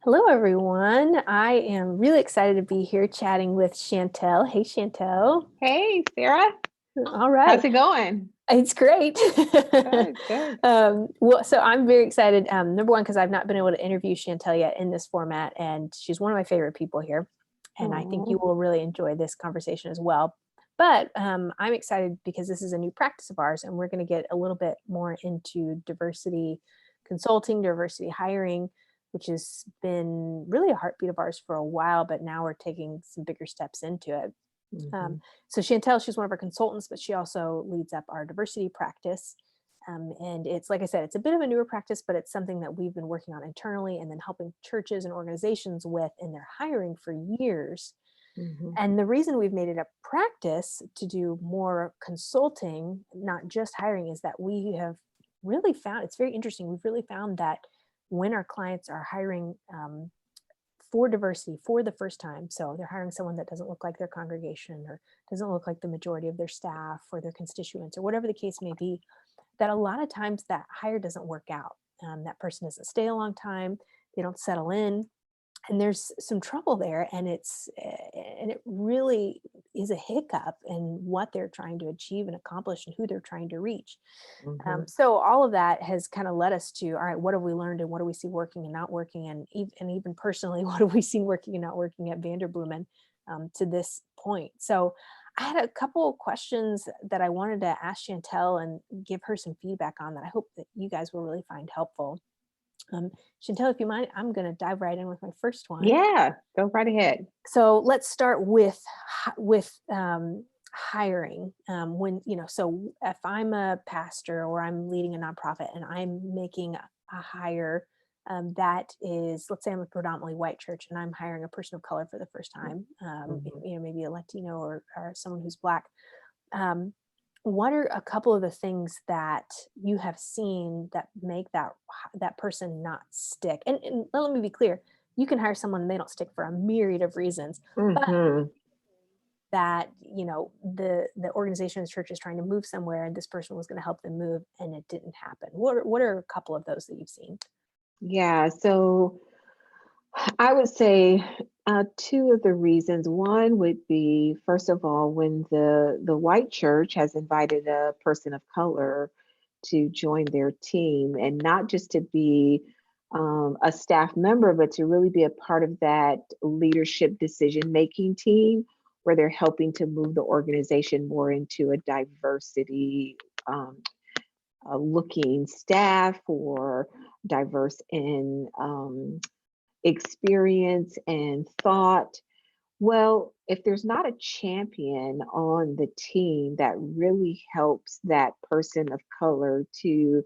Hello, everyone. I am really excited to be here chatting with Chantel. Hey, Chantel. Hey, Sarah. All How's right. it going? It's great. Good, good. So I'm very excited. Number one, because I've not been able to interview Chantel yet in this format, and she's one of my favorite people here. And I think you Oh, will really enjoy this conversation as well. But I'm excited because this is a new practice of ours, and we're going to get a little bit more into diversity consulting, diversity hiring, which has been really a heartbeat of ours for a while, but now we're taking some bigger steps into it. Um, hmm. so Chantel, she's one of our consultants, but she also leads up our diversity practice. And it's, like I said, it's a bit of a newer practice, but it's something that we've been working on internally and then helping churches and organizations with in their hiring for years. Hmm. And the reason we've made it a practice to do more consulting, not just hiring, is that we have really found, it's very interesting, we've really found that when our clients are hiring for diversity for the first time, so they're hiring someone that doesn't look like their congregation or doesn't look like the majority of their staff or their constituents or whatever the case may be, that a lot of times that hire doesn't work out. That person doesn't stay a long time, they don't settle in, and there's some trouble there, and it really is a hiccup in what they're trying to achieve and accomplish and who they're trying to reach. Hmm. So all of that has kind of led us to, all right, what have we learned and what do we see working and not working, and even personally, what have we seen working and not working at Vanderbloemen to this point. So I had a couple of questions that I wanted to ask Chantel and give her some feedback on that I hope that you guys will really find helpful. um, Chantel, if you mind, I'm going to dive right in with my first one. Yeah, go right ahead. So let's start with hiring. When so if I'm a pastor or I'm leading a nonprofit and I'm making a hire that is, let's say I'm a predominantly white church and I'm hiring a person of color for the first time, Hmm. maybe a Latino or someone who's Black. Um, what are a couple of the things that you have seen that make that person not stick? And let me be clear, you can hire someone and they don't stick for a myriad of reasons, but Hmm. that the organization, the church, is trying to move somewhere and this person was going to help them move and it didn't happen. What are a couple of those that you've seen? Yeah, so I would say two of the reasons. One would be, first of all, when the white church has invited a person of color to join their team, and not just to be a staff member, but to really be a part of that leadership decision making team where they're helping to move the organization more into a diversity um, looking staff or diverse in experience and thought. Well, if there's not a champion on the team that really helps that person of color to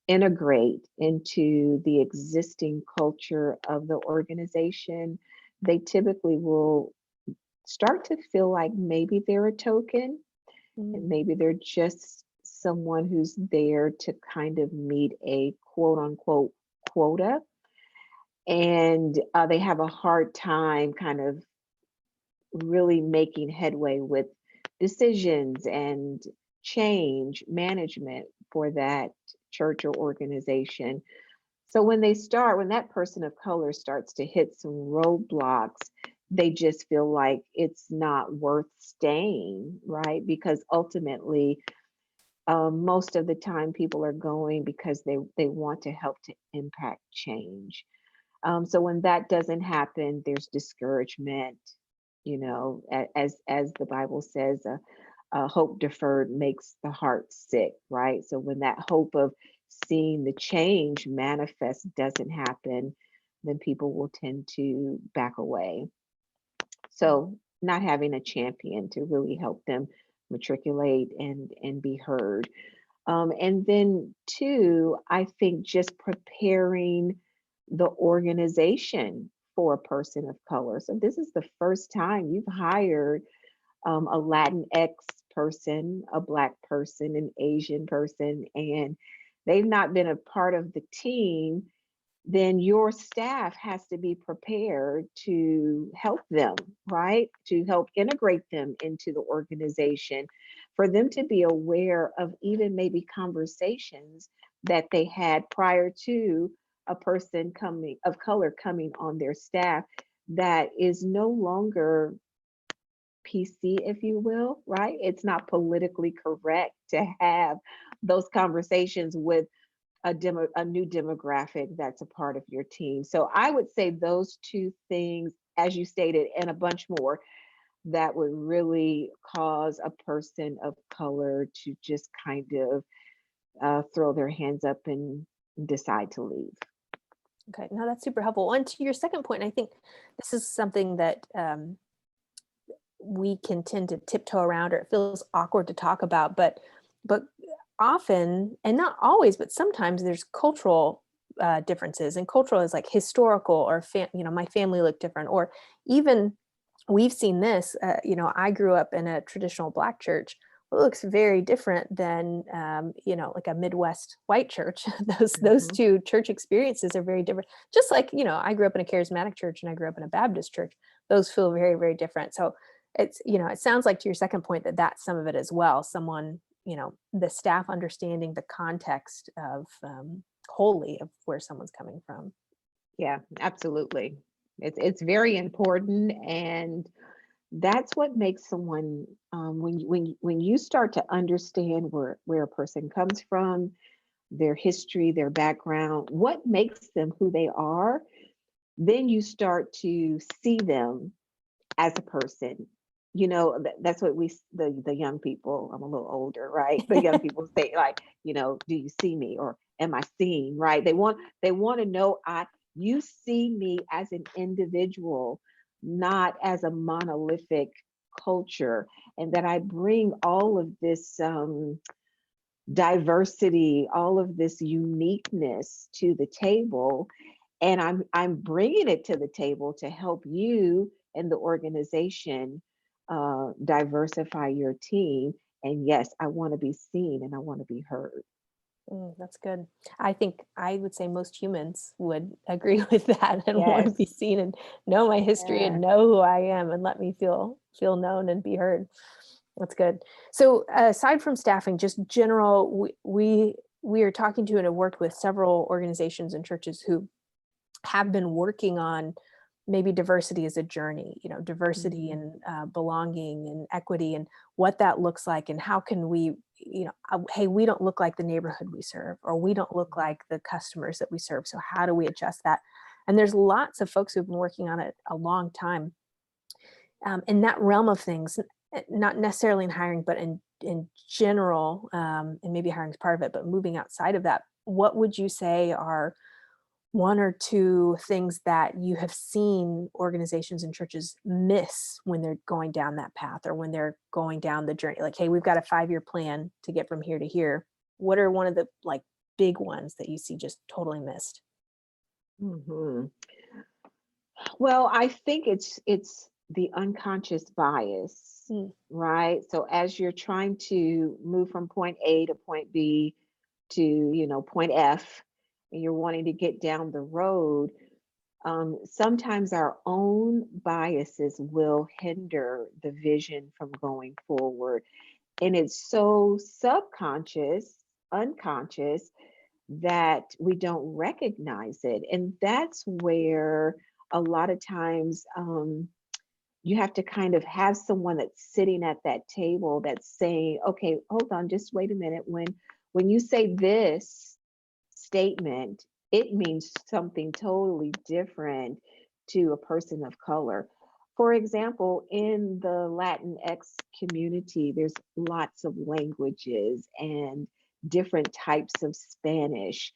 integrate into the existing culture of the organization, they typically will start to feel like maybe they're a token Mm, and maybe they're just someone who's there to kind of meet a quote unquote quota. And they have a hard time kind of really making headway with decisions and change management for that church or organization. So when that person of color starts to hit some roadblocks, they just feel like it's not worth staying, right? Because ultimately, most of the time people are going because they want to help to impact change. So when that doesn't happen, there's discouragement. As the Bible says, hope deferred makes the heart sick, right? So when that hope of seeing the change manifest doesn't happen, then people will tend to back away. mm, So not having a champion to really help them matriculate and be heard. And then two, I think just preparing the organization for a person of color. So this is the first time you've hired a Latinx person, a Black person, an Asian person, and they've not been a part of the team. Then your staff has to be prepared to help them, right? To help integrate them into the organization, for them to be aware of even maybe conversations that they had prior to a person coming of color coming on their staff that is no longer PC, if you will, right? It's not politically correct to have those conversations with a new demographic that's a part of your team. So I would say those two things, as you stated, and a bunch more, that would really cause a person of color to just kind of throw their hands up and decide to leave. Okay, no, that's super helpful. And to your second point, I think this is something that we can tend to tiptoe around, or it feels awkward to talk about, but often, and not always, but sometimes there's cultural differences, and cultural is like historical, or my family looked different, or even we've seen this. I grew up in a traditional Black church. It looks very different than like a Midwest white church. Those Mhm. two church experiences are very different. Just like I grew up in a charismatic church and I grew up in a Baptist church. Those feel very, very different. So it sounds like, to your second point, that that's some of it as well. Someone, the staff understanding the context of wholly of where someone's coming from. Yeah, absolutely. It's very important, and that's what makes someone when you start to understand where a person comes from, their history, their background, what makes them who they are, then you start to see them as a person. That's what the young people, I'm a little older, right? The young people say, like, do you see me, or am I seen, right? They want to know, you see me as an individual, not as a monolithic culture, and that I bring all of this diversity, all of this uniqueness to the table, and I'm bringing it to the table to help you and the organization diversify your team. And yes, I want to be seen and I want to be heard. That's good. I think I would say most humans would agree with that and want to Yes. be seen and know my history Yeah. and know who I am and let me feel known and be heard. That's good. So aside from staffing, just general, we are talking to and have worked with several organizations and churches who have been working on maybe diversity as a journey, diversity Mhm. and belonging and equity, and what that looks like, and how can we, hey, we don't look like the neighborhood we serve, or we don't look Mhm. like the customers that we serve. So how do we adjust that? And there's lots of folks who've been working on it a long time in that realm of things, not necessarily in hiring, but in general, and maybe hiring is part of it, but moving outside of that. What would you say are one or two things that you have seen organizations and churches miss when they're going down that path, or when they're going down the journey? Like, hey, we've got a 5-year plan to get from here to here. What are one of the like big ones that you see just totally missed? Mhm. Well, I think it's the unconscious bias, Mm, right? So as you're trying to move from point A to point B to, point F, and you're wanting to get down the road, sometimes our own biases will hinder the vision from going forward. And it's so subconscious, unconscious, that we don't recognize it. And that's where a lot of times you have to kind of have someone that's sitting at that table that's saying, okay, hold on, just wait a minute. When you say this statement, it means something totally different to a person of color. For example, in the Latinx community, there's lots of languages and different types of Spanish,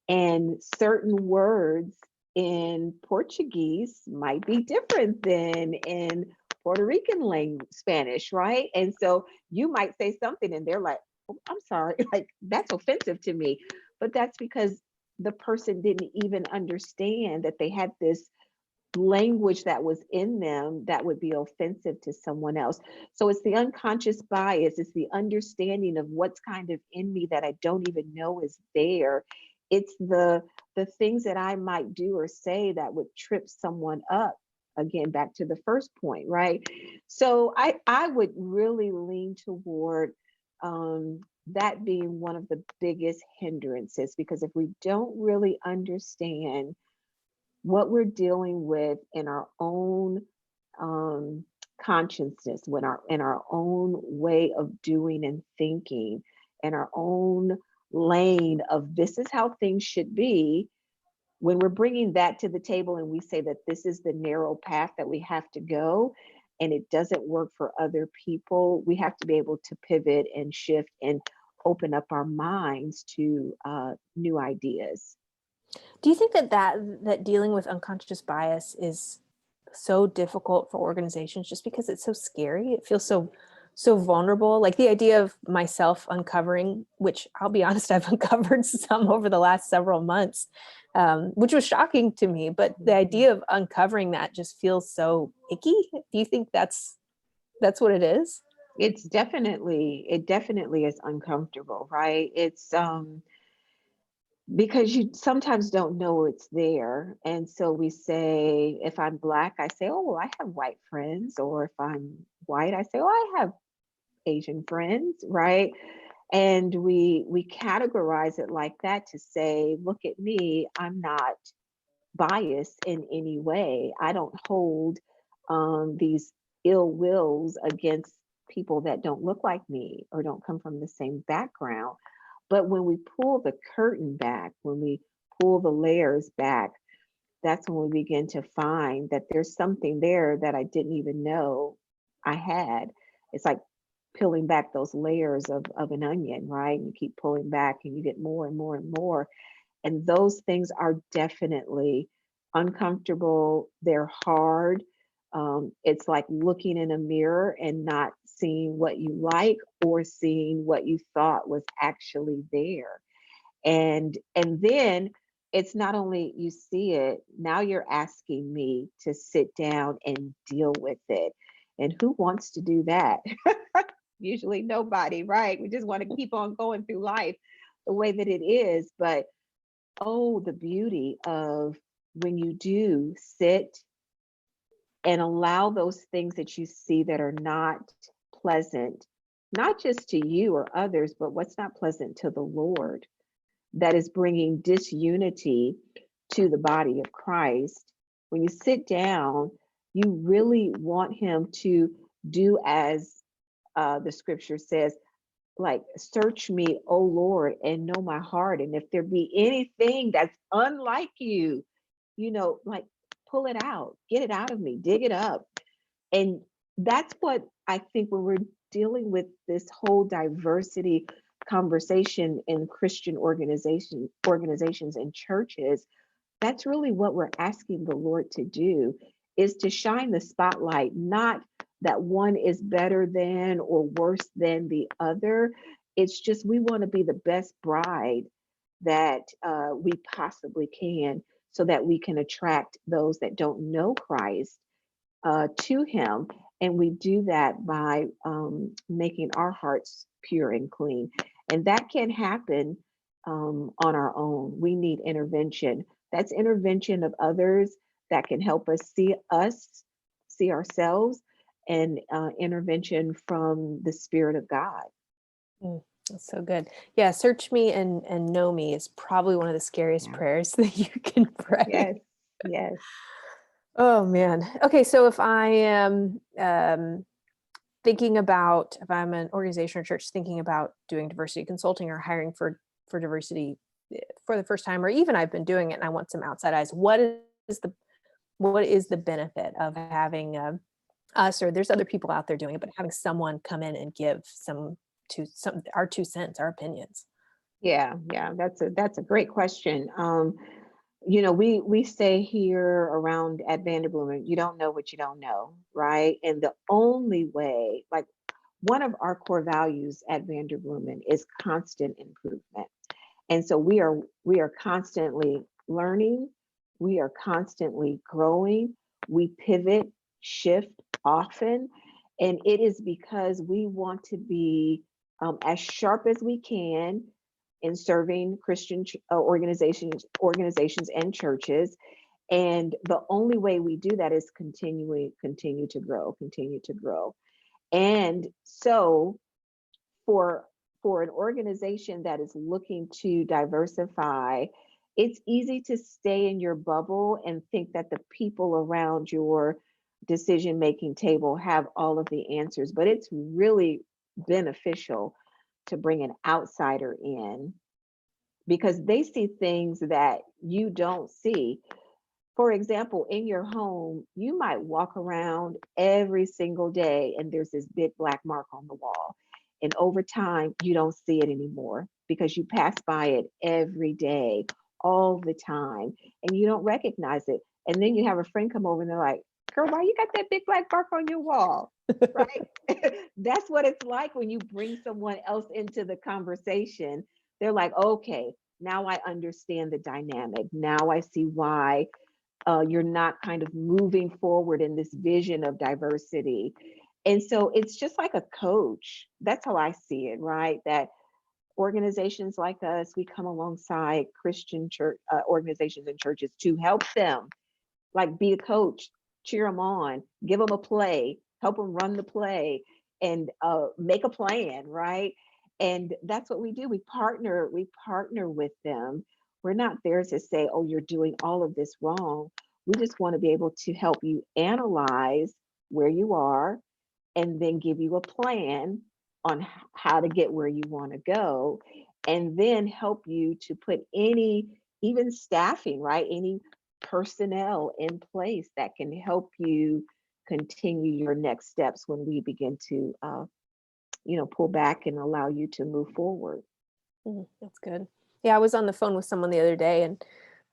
and certain words in Portuguese might be different than in Puerto Rican language Spanish, right? And so you might say something and they're like, oh, I'm sorry, like that's offensive to me. But that's because the person didn't even understand that they had this language that was in them that would be offensive to someone else. So it's the unconscious bias, it's the understanding of what's kind of in me that I don't even know is there. It's the things that I might do or say that would trip someone up. Again, back to the first point, right? So I would really lean toward that being one of the biggest hindrances, because if we don't really understand what we're dealing with in our own um, consciousness, when our in our own way of doing and thinking, in our own lane of this is how things should be, when we're bringing that to the table and we say that this is the narrow path that we have to go and it doesn't work for other people, we have to be able to pivot and shift and open up our minds to new ideas. Do you think that that dealing with unconscious bias is so difficult for organizations just because it's so scary? It feels so vulnerable. Like the idea of myself uncovering, which I'll be honest, I've uncovered some over the last several months, which was shocking to me. But the Mhm. idea of uncovering that just feels so icky. Do you think that's what it is? It definitely is uncomfortable, right? It's because you sometimes don't know it's there. And so we say, if I'm Black, I say, oh, well, I have white friends. Or if I'm white, I say, oh, I have Asian friends, right? And we categorize it like that to say, look at me, I'm not biased in any way. I don't hold these ill wills against people that don't look like me or don't come from the same background. But when we pull the curtain back, when we pull the layers back, that's when we begin to find that there's something there that I didn't even know I had. It's like peeling back those layers of an onion, right? And you keep pulling back and you get more and more and more. And those things are definitely uncomfortable. They're hard. It's like looking in a mirror and not seeing what you like or seeing what you thought was actually there. And then it's not only you see it, now you're asking me to sit down and deal with it. And who wants to do that? Usually nobody, right? We just want to keep on going through life the way that it is. But oh, the beauty of when you do sit and allow those things that you see that are not pleasant, not just to you or others, but what's not pleasant to the Lord, that is bringing disunity to the body of Christ. When you sit down, you really want Him to do as the scripture says, like, search me, O Lord, and know my heart. And if there be anything that's unlike you, like, pull it out, get it out of me, dig it up. And that's what I think when we're dealing with this whole diversity conversation in Christian organizations and churches, that's really what we're asking the Lord to do, is to shine the spotlight, not that one is better than or worse than the other. It's just we want to be the best bride that we possibly can, so that we can attract those that don't know Christ to Him. And we do that by making our hearts pure and clean. And that can happen on our own. We need intervention. That's intervention of others that can help us, see ourselves, and intervention from the Spirit of God. Mm, that's so good. Yeah, search me and know me is probably one of the scariest Yeah. prayers that you can pray. Yes. Yes. Oh man. Okay, so if I am thinking about, if I'm an organization or church thinking about doing diversity consulting or hiring for diversity for the first time, or even I've been doing it and I want some outside eyes, what is the benefit of having us, or there's other people out there doing it, but having someone come in and give some our 2 cents, our opinions? Yeah, yeah, that's a great question. We say here around at Vanderbloemen, you don't know what you don't know, right? And the only way, like, one of our core values at Vanderbloemen is constant improvement. And so we are constantly learning, we are constantly growing, we pivot, shift often, and it is because we want to be as sharp as we can in serving Christian organizations and churches. And the only way we do that is continue to grow. And so for for an organization that is looking to diversify, it's easy to stay in your bubble and think that the people around your decision making table have all of the answers, but it's really beneficial to bring an outsider in because they see things that you don't see. For example, in your home, you might walk around every single day and there's this big black mark on the wall. And over time, you don't see it anymore because you pass by it every day, all the time, and you don't recognize it. And then you have a friend come over and they're like, girl, why you got that big black mark on your wall? Right? That's what it's like when you bring someone else into the conversation. They're like, okay, now I understand the dynamic. Now I see why you're not kind of moving forward in this vision of diversity. And so it's just like a coach. That's how I see it, right? That organizations like us, we come alongside Christian church organizations and churches to help them, like be a coach, cheer them on, give them a play, help them run the play, and make a plan, right? And that's what we do. We partner with them. We're not there to say, oh, you're doing all of this wrong. We just want to be able to help you analyze where you are and then give you a plan on how to get where you want to go, and then help you to put any, even staffing, right? Any personnel in place that can help you continue your next steps when we begin to pull back and allow you to move forward. That's good. Yeah, I was on the phone with someone the other day, and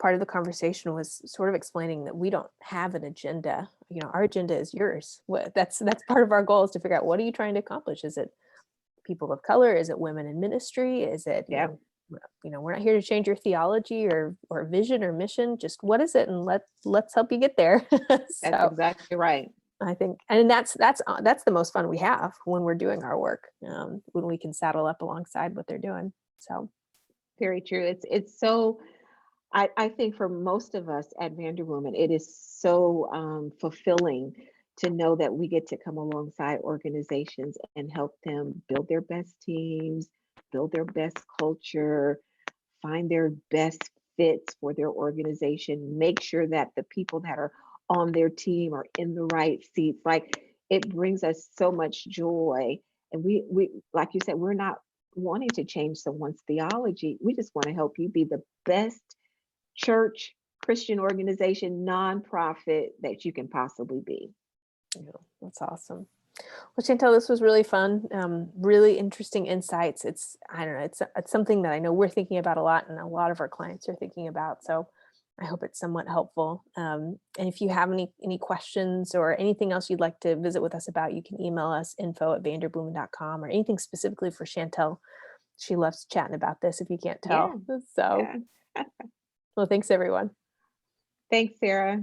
part of the conversation was sort of explaining that we don't have an agenda. Our agenda is yours. That's part of our goal, is to figure out, what are you trying to accomplish? Is it people of color? Is it women in ministry? Is it, Yeah, we're not here to change your theology or vision or mission. Just what is it? And let's help you get there. that's So exactly right. I think, and that's the most fun we have when we're doing our work, when we can saddle up alongside what they're doing. So Very true. It's so I think for most of us at Vanderbloemen, it is so fulfilling to know that we get to come alongside organizations and help them build their best teams, build their best culture, find their best fits for their organization, make sure that the people that are on their team are in the right seats. Like, it brings us so much joy. And we like you said, we're not wanting to change someone's theology. We just want to help you be the best church, Christian organization, nonprofit that you can possibly be. yeah, that's awesome. Well, Chantel, this was really fun. Really interesting insights. I don't know, it's something that I know we're thinking about a lot, and a lot of our clients are thinking about. So I hope it's somewhat helpful. And if you have any questions or anything else you'd like to visit with us about, you can email us info@vanderbloemen.com, or anything specifically for Chantel. She loves chatting about this, if you can't Yeah, tell. So, yeah. well, thanks everyone. Thanks, Sarah.